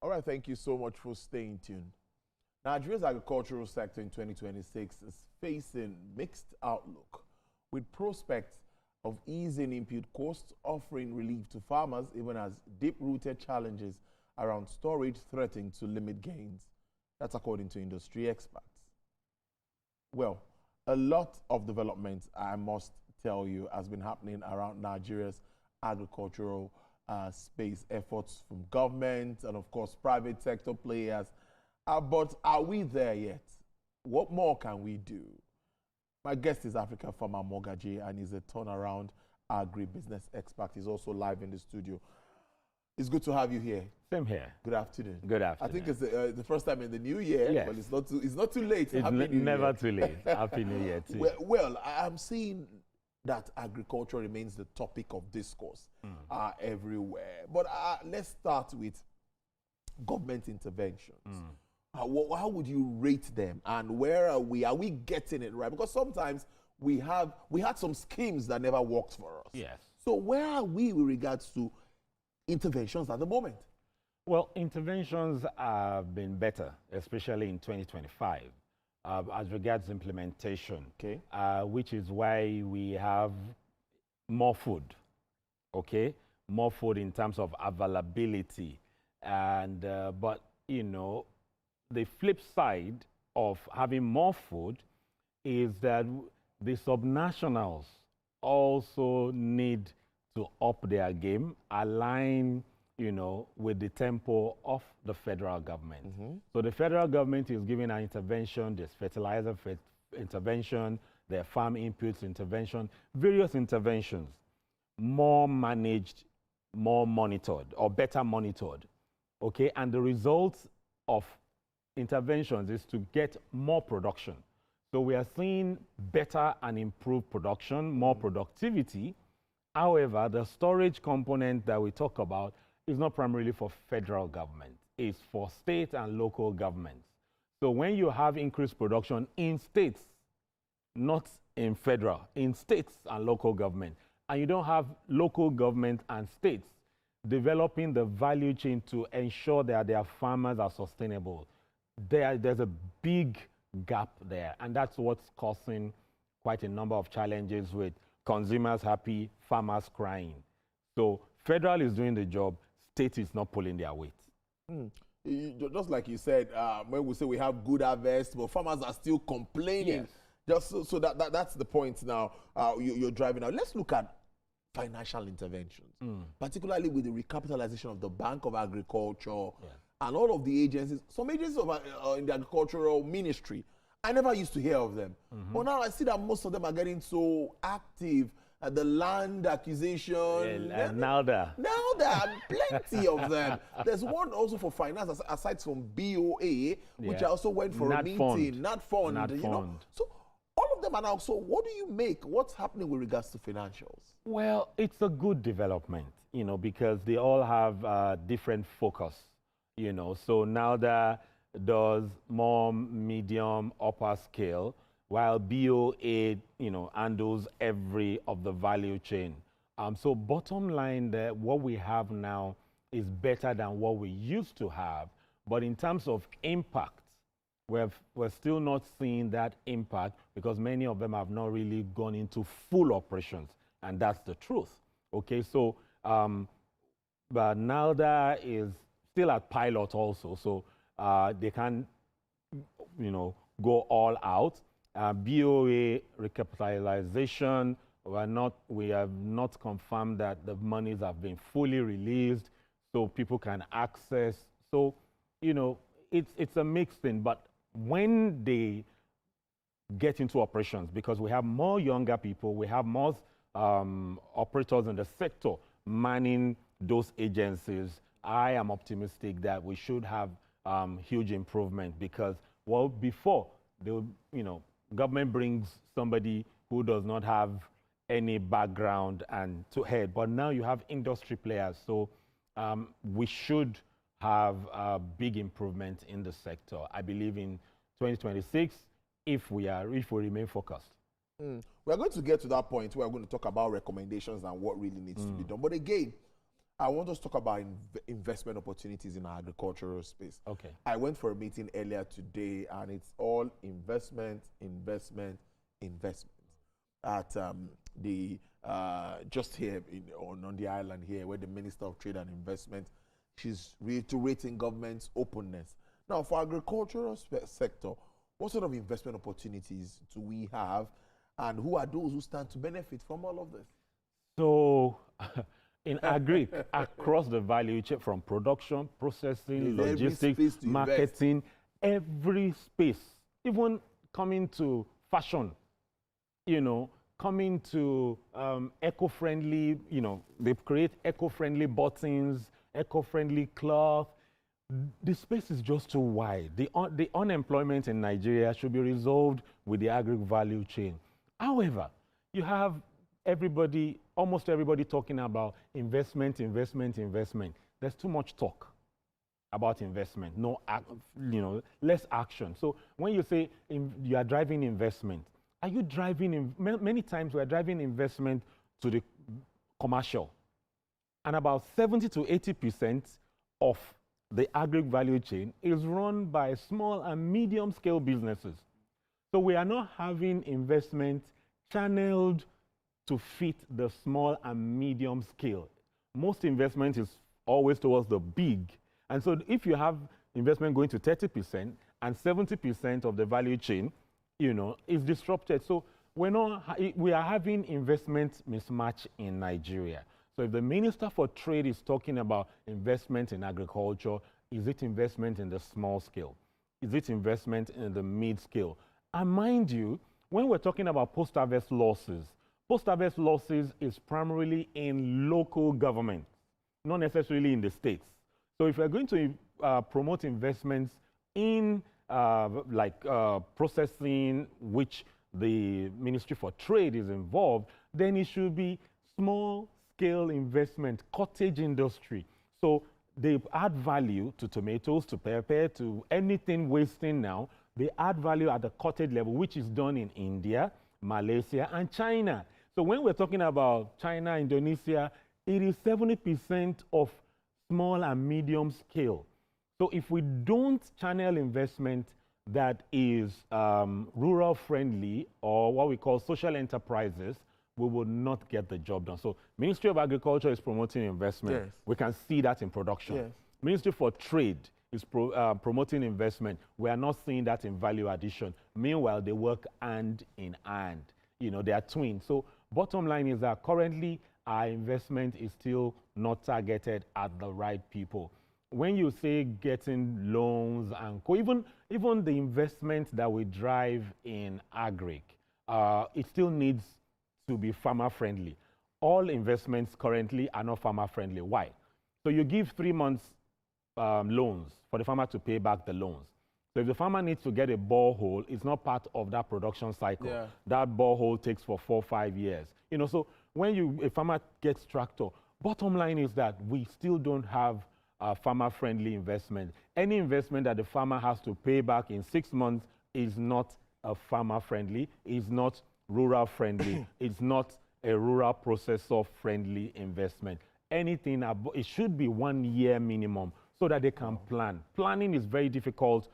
All right, thank you so much for staying tuned. Nigeria's agricultural sector in 2026 is facing mixed outlook, with prospects of easing input costs offering relief to farmers, even as deep-rooted challenges around storage threaten to limit gains. That's according to industry experts. Well, a lot of development, I must tell you, has been happening around Nigeria's agricultural space, efforts from government and, of course, private sector players. But are we there yet? What more can we do? My guest is Africanfarmer Mogaji, and he's a turnaround agribusiness expert. He's also live in the studio. It's good to have you here. Same here. Good afternoon. Good afternoon. I think it's the first time in the new year, yes. but it's not too late. It's never too late. Happy New Year too. Well, I'm seeing that agriculture remains the topic of discourse everywhere. But let's start with government interventions. How would you rate them, and where are we? Are we getting it right? Because sometimes we had some schemes that never worked for us. Yes. So where are we with regards to interventions at the moment? Well, interventions have been better, especially in 2025, as regards implementation. Okay. Which is why we have more food. Okay, more food in terms of availability, and but you know, the flip side of having more food is that the subnationals also need to up their game, align, you know, with the tempo of the federal government. So the federal government is giving an intervention, there's fertilizer intervention, there are farm inputs intervention, various interventions, more managed, more monitored, or better monitored, okay? And the results of interventions is to get more production. So we are seeing better and improved production, more productivity. However, the storage component that we talk about is not primarily for federal government. It's for state and local governments. So when you have increased production in states, not in federal, in states and local government, and you don't have local government and states developing the value chain to ensure that their farmers are sustainable, there's a big gap there, and that's what's causing quite a number of challenges with consumers happy, farmers crying. So federal is doing the job, state is not pulling their weight. Just like you said, when we say we have good harvest, but farmers are still complaining. Yes. Just so that's the point now you're driving out. Let's look at financial interventions, particularly with the recapitalization of the Bank of Agriculture and all of the agencies. Some agencies in the agricultural ministry, I never used to hear of them. But now I see that most of them are getting so active at the land acquisition. Now there are plenty of them. There's one also for finance, aside from BOA, which I also went for a meeting. Not fund. So all of them are now. So what do you make? What's happening with regards to financials? Well, it's a good development, you know, because they all have different focus, you know. So now that does more medium, upper scale, while BOA, you know, handles every of the value chain. So bottom line, what we have now is better than what we used to have. But in terms of impact, we're still not seeing that impact because many of them have not really gone into full operations. And that's the truth. Okay, so but now that is still at pilot also. So they can, you know, go all out. BOA recapitalization, we have not confirmed that the monies have been fully released so people can access. So, you know, it's a mixed thing, but when they get into operations, because we have more younger people, we have more operators in the sector manning those agencies, I am optimistic that we should have huge improvement because, well, before, they would, you know, government brings somebody who does not have any background and to head, but now you have industry players. So we should have a big improvement in the sector. I believe in 2026, if we remain focused. We're going to get to that point where we're going to talk about recommendations and what really needs to be done. But again, I want us to talk about investment opportunities in our agricultural space. Okay. I went for a meeting earlier today, and it's all investment, investment, investment. At the just here on the island here, where the Minister of Trade and Investment, she's reiterating government's openness. Now, for agricultural sector, what sort of investment opportunities do we have, and who are those who stand to benefit from all of this? So, in agri, across the value chain, from production, processing, logistics, marketing, every space, even coming to fashion, coming to eco-friendly, they create eco-friendly buttons, eco-friendly cloth. The space is just too wide. The unemployment in Nigeria should be resolved with the agri value chain. However, you have almost everybody talking about investment, investment, investment. There's too much talk about investment, less action. So when you say you are driving investment, are you driving, many times we are driving investment to the commercial. And about 70 to 80% of the agri value chain is run by small and medium scale businesses. So we are not having investment channeled to fit the small and medium scale. Most investment is always towards the big. And so if you have investment going to 30% and 70% of the value chain, is disrupted. So we are having investment mismatch in Nigeria. So if the Minister for Trade is talking about investment in agriculture, is it investment in the small scale? Is it investment in the mid scale? And mind you, when we're talking about post-harvest losses is primarily in local government, not necessarily in the states. So if we're going to promote investments in processing, which the Ministry for Trade is involved, then it should be small-scale investment, cottage industry. So they add value to tomatoes, to pepper, to anything wasting now. They add value at the cottage level, which is done in India, Malaysia, and China. So when we're talking about China, Indonesia, it is 70% of small and medium scale. So if we don't channel investment that is rural friendly, or what we call social enterprises, we will not get the job done. So Ministry of Agriculture is promoting investment. Yes. We can see that in production. Yes. Ministry for Trade is promoting investment. We are not seeing that in value addition. Meanwhile, they work hand in hand. They are twins. So bottom line is that currently our investment is still not targeted at the right people. When you say getting loans and even the investment that we drive in agri, it still needs to be farmer friendly. All investments currently are not farmer friendly. Why? So you give 3 months loans for the farmer to pay back the loans. So if the farmer needs to get a borehole, it's not part of that production cycle. Yeah. That borehole takes for 4 or 5 years. So when a farmer gets tractor, bottom line is that we still don't have farmer-friendly investment. Any investment that the farmer has to pay back in 6 months is not a farmer-friendly, is not rural-friendly, it's not a rural processor-friendly investment. Anything, it should be 1 year minimum so that they can plan. Planning is very difficult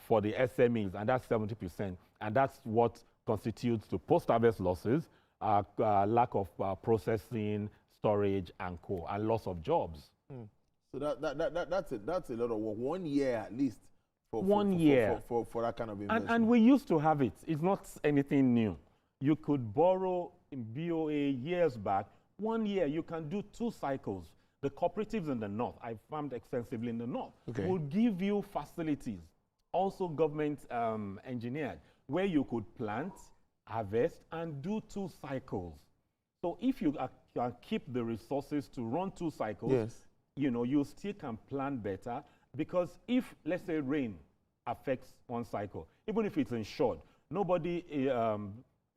for the SMEs, and that's 70%. And that's what constitutes the post-harvest losses, lack of processing, storage, and loss of jobs. So that's a lot of work. 1 year at least for that kind of investment. And we used to have it. It's not anything new. You could borrow in BOA years back. 1 year, you can do 2 cycles. The cooperatives in the north, I farmed extensively in the north, will give you facilities, also government engineered, where you could plant, harvest, and do 2 cycles. So if you can keep the resources to run 2 cycles, yes, you still can plan better, because if, let's say, rain affects 1 cycle, even if it's insured, nobody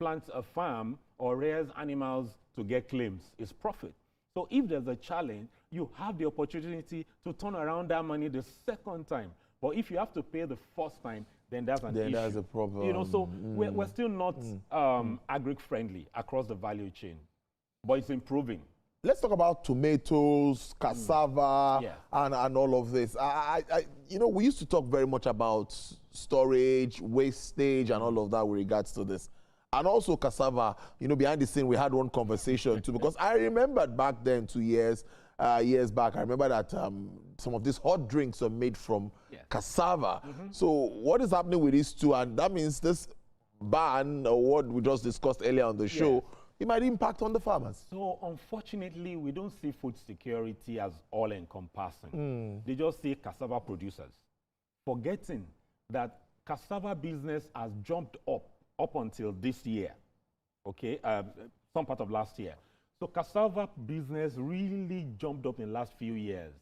plants a farm or rears animals to get claims. It's profit. So if there's a challenge, you have the opportunity to turn around that money the second time. But if you have to pay the first time, then that's an issue. That's a problem. So we're still not agri-friendly across the value chain, but it's improving. let's talk about tomatoes, cassava, Yeah. and all of this. You know, we used to talk very much about storage, wastage, and all of that with regards to this. And also cassava, you know, behind the scene, we had one conversation too, because I remembered back then, 2 years back, I remember that some of these hot drinks are made from cassava. So what is happening with these two? And that means this ban, or what we just discussed earlier on the show, it might impact on the farmers. So unfortunately, we don't see food security as all-encompassing. They just see cassava producers, forgetting that cassava business has jumped up until this year, okay, some part of last year. So cassava business really jumped up in the last few years.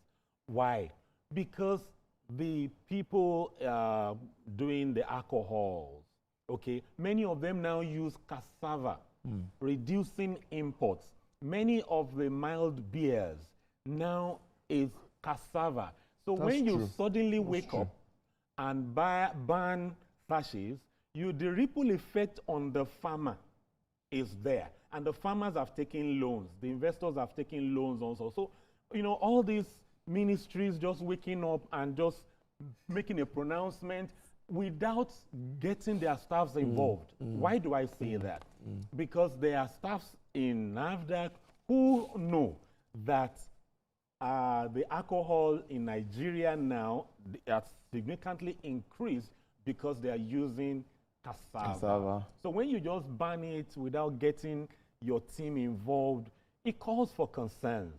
Why? Because the people doing the alcohols, okay, many of them now use cassava, reducing imports. Many of the mild beers now is cassava. So That's when you true. suddenly wake up and ban sachets, the ripple effect on the farmer is there. And the farmers have taken loans. The investors have taken loans also. So, you know, all these ministries just waking up and just making a pronouncement without getting their staffs involved. Why do I say that? Because there are staffs in NAFDAC who know that the alcohol in Nigeria now has significantly increased because they are using cassava. So when you just ban it without getting your team involved, it calls for concerns.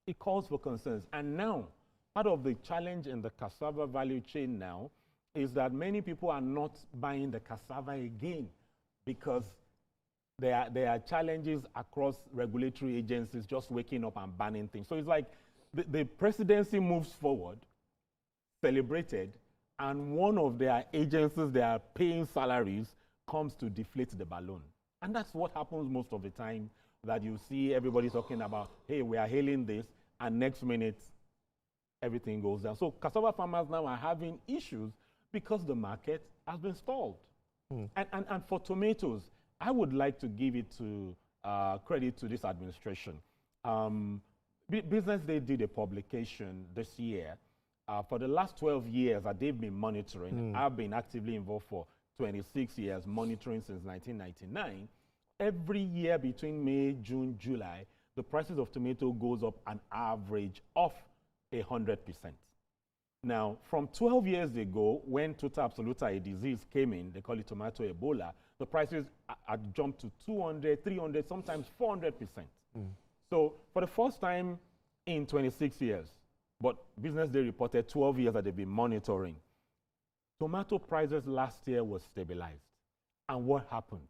It calls for concerns. And now, part of the challenge in the cassava value chain now is that many people are not buying the cassava again because there are challenges across regulatory agencies just waking up and banning things. So it's like the presidency moves forward, celebrated, and one of their agencies they are paying salaries comes to deflate the balloon. And that's what happens most of the time, that you see everybody talking about, hey, we are hailing this, and next minute, everything goes down. So cassava farmers now are having issues because the market has been stalled. And for tomatoes, I would like to give it to credit to this administration. Business Day did a publication this year. For the last 12 years that they've been monitoring, I've been actively involved for 26 years, monitoring since 1999. Every year between May, June, July, the prices of tomato goes up an average of 100%. Now, from 12 years ago, when Tuta absoluta, a disease, came in, they call it tomato Ebola, the prices had jumped to 200, 300, sometimes 400%. So for the first time in 26 years, but Business Day reported 12 years that they've been monitoring, tomato prices last year was stabilized. And what happened?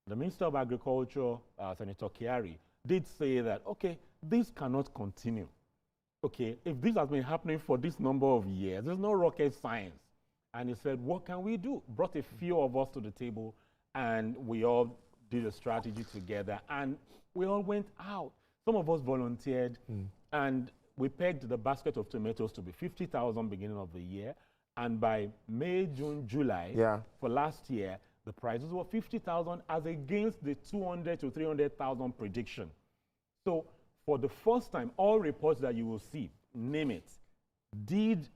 The Minister of Agriculture, Senator Kiari, did say that, okay, this cannot continue. Okay, if this has been happening for this number of years, there's no rocket science. And he said, what can we do? Brought a few of us to the table, and we all did a strategy together, and we all went out. Some of us volunteered, and we pegged the basket of tomatoes to be 50,000 beginning of the year, and by May, June, July, for last year, the prices were 50,000 as against the 200 to 300,000 prediction. So for the first time, all reports that you will see, name it, did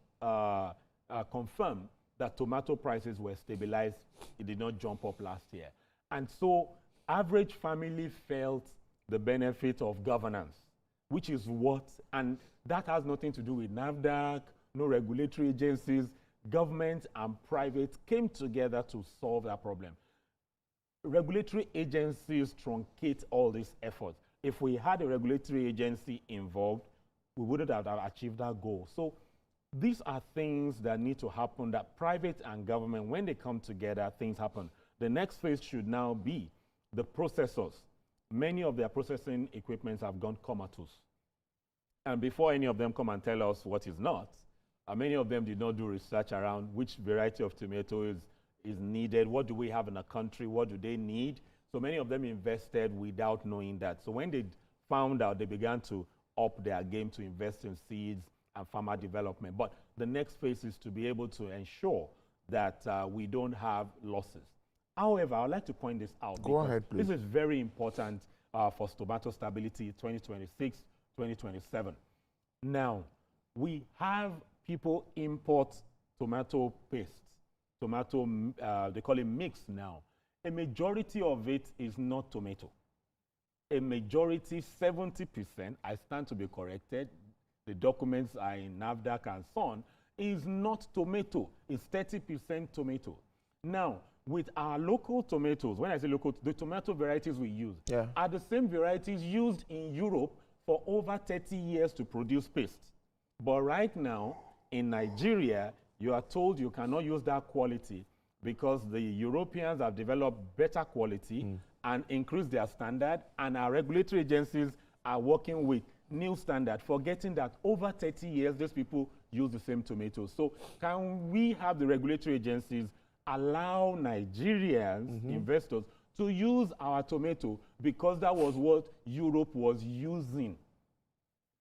confirm that tomato prices were stabilized. It did not jump up last year. And so average family felt the benefit of governance, which is what, and that has nothing to do with NAFDAC, no regulatory agencies. Government and private came together to solve that problem. Regulatory agencies truncate all these efforts. If we had a regulatory agency involved, we wouldn't have achieved that goal. So these are things that need to happen, that private and government, when they come together, things happen. The next phase should now be the processors. Many of their processing equipments have gone comatose. And before any of them come and tell us what is not, many of them did not do research around which variety of tomato is needed, what do we have in a country, what do they need. So many of them invested without knowing that. So when they found out, they began to up their game to invest in seeds and farmer development. But the next phase is to be able to ensure that we don't have losses. However, I would like to point this out. Go ahead, please. This is very important for tomato stability 2026, 2027. Now, we have people import tomato paste, tomato, they call it mix now. A majority of it is not tomato. A majority, 70%, I stand to be corrected, the documents are in NAFDAC and so on, is not tomato, it's 30% tomato. Now, with our local tomatoes, when I say local, the tomato varieties we use are the same varieties used in Europe for over 30 years to produce paste. But right now, in Nigeria, you are told you cannot use that quality because the Europeans have developed better quality and increased their standard, and our regulatory agencies are working with new standard, forgetting that over 30 years, these people use the same tomatoes. So can we have the regulatory agencies allow Nigerians, investors, to use our tomato because that was what Europe was using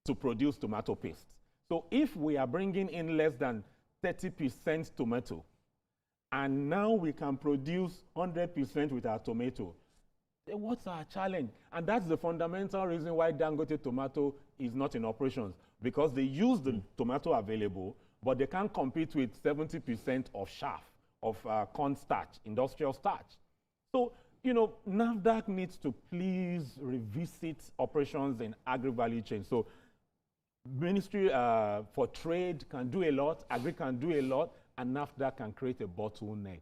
to produce tomato paste. So if we are bringing in less than 30% tomato, and now we can produce 100% with our tomato, then what's our challenge? And that's the fundamental reason why Dangote tomato is not in operations, because they use the tomato available, but they can't compete with 70% of chaff, of corn starch, industrial starch. So, you know, NAFDAC needs to please revisit operations in agri-value chain. So Ministry for Trade can do a lot, Agri can do a lot, and NAFDAC can create a bottleneck.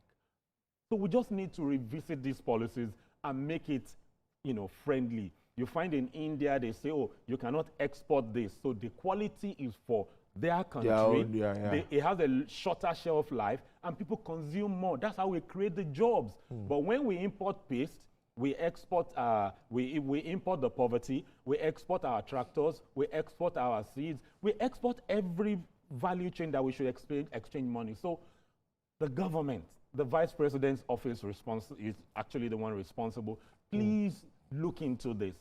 So we just need to revisit these policies and make it, you know, friendly. You find in India, they say, oh, you cannot export this. So the quality is for their country. It has a shorter shelf life, and people consume more. That's how we create the jobs. But when we import paste, we export, we import the poverty, we export our tractors, we export our seeds, we export every value chain that we should exchange money. So the government, the vice president's office is actually the one responsible. Please look into this.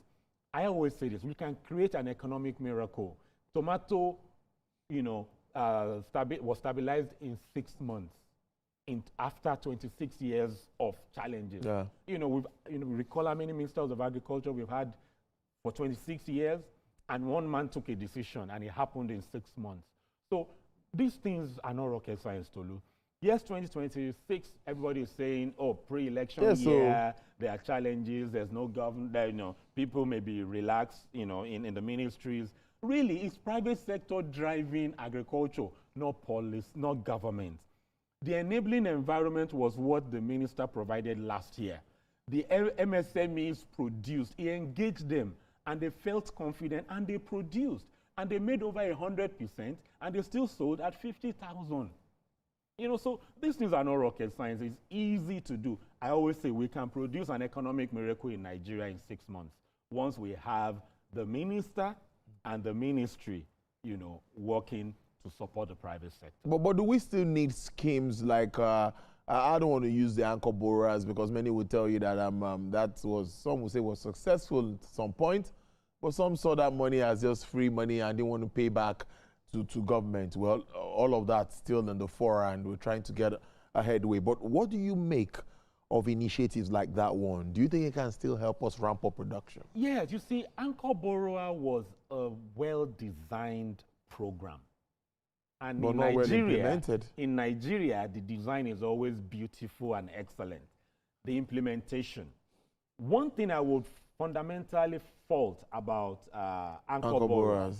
I always say this, we can create an economic miracle. Tomato, you know, was stabilized in 6 months. After 26 years of challenges. You know, we recall how many ministers of agriculture we've had for 26 years, and one man took a decision, and it happened in 6 months. So these things are not rocket science, Tolu. Yes, 2026, everybody is saying, oh, pre-election year, there are challenges, there's no government, you know, people may be relaxed, you know, in the ministries. Really, it's private sector driving agriculture, not policy, not government. The enabling environment was what the minister provided last year. The MSMEs produced, he engaged them, and they felt confident, and they produced, and they made over 100%, and they still sold at 50,000. You know, so these things are not rocket science. It's easy to do. I always say we can produce an economic miracle in Nigeria in 6 months once we have the minister and the ministry, you know, working to support the private sector. But do we still need schemes like, I don't want to use the anchor borrowers because many will tell you that that was, some will say was successful at some point, but some saw that money as just free money and didn't want to pay back to government. Well, all of that still in the forefront. We're trying to get a headway. But what do you make of initiatives like that one? Do you think it can still help us ramp up production? Yes, you see, Anchor Borrower was a well-designed program. And but not well implemented. In Nigeria, the design is always beautiful and excellent. The implementation. One thing I would fundamentally fault about Anchor Borrowers,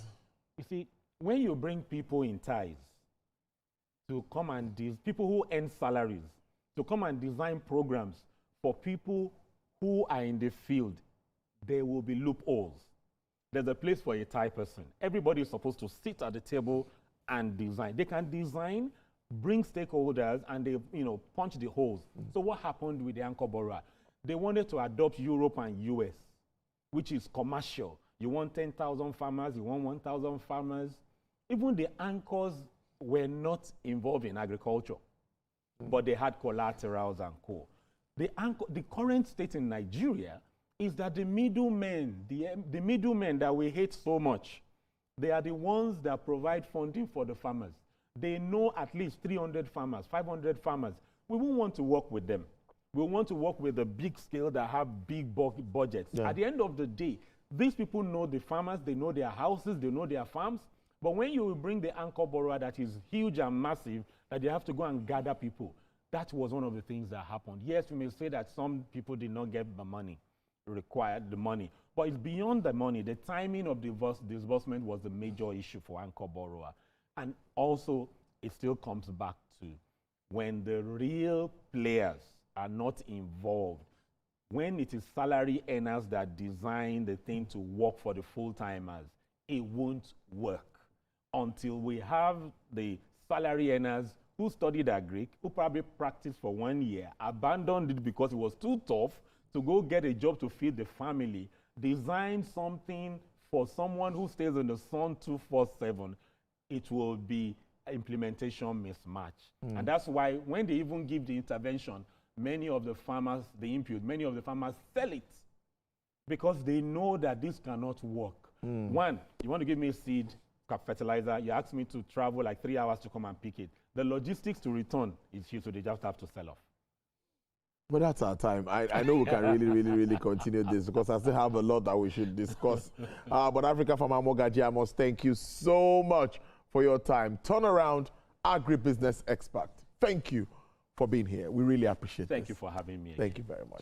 you see, when you bring people in ties to come and people who earn salaries, to come and design programs for people who are in the field, there will be loopholes. There's a place for a tie person. Everybody is supposed to sit at the table and design. They can design, bring stakeholders, and they, you know, punch the holes. So what happened with the Anchor Borrower? They wanted to adopt Europe and US, which is commercial. You want 10,000 farmers, you want 1,000 farmers. Even the anchors were not involved in agriculture, but they had collaterals and co. The current state in Nigeria is that the middlemen, the middlemen that we hate so much, they are the ones that provide funding for the farmers. They know at least 300 farmers, 500 farmers. We won't want to work with them. We want to work with the big scale that have big budgets. Yeah. At the end of the day, these people know the farmers, they know their houses, they know their farms. But when you bring the anchor borrower that is huge and massive, that they have to go and gather people, that was one of the things that happened. Yes, we may say that some people did not get the money, required the money, but it's beyond the money. The timing of the disbursement was the major issue for anchor borrower. And also, it still comes back to when the real players are not involved, when it is salary earners that design the thing to work for the full-timers, it won't work until we have the salary earners who studied agric, who probably practiced for 1 year, abandoned it because it was too tough to go get a job to feed the family, design something for someone who stays in the sun 24/7, it will be implementation mismatch. And that's why when they even give the intervention, many of the farmers, the input, many of the farmers sell it because they know that this cannot work. One, you want to give me seed, fertilizer, you ask me to travel like 3 hours to come and pick it. The logistics to return is huge, so they just have to sell off. But that's our time. I know we can really continue this because I still have a lot that we should discuss. But Africanfarmer Mogaji, I must thank you so much for your time. Turnaround agribusiness expert. Thank you for being here. We really appreciate it. Thank you for having me. Thank you very much.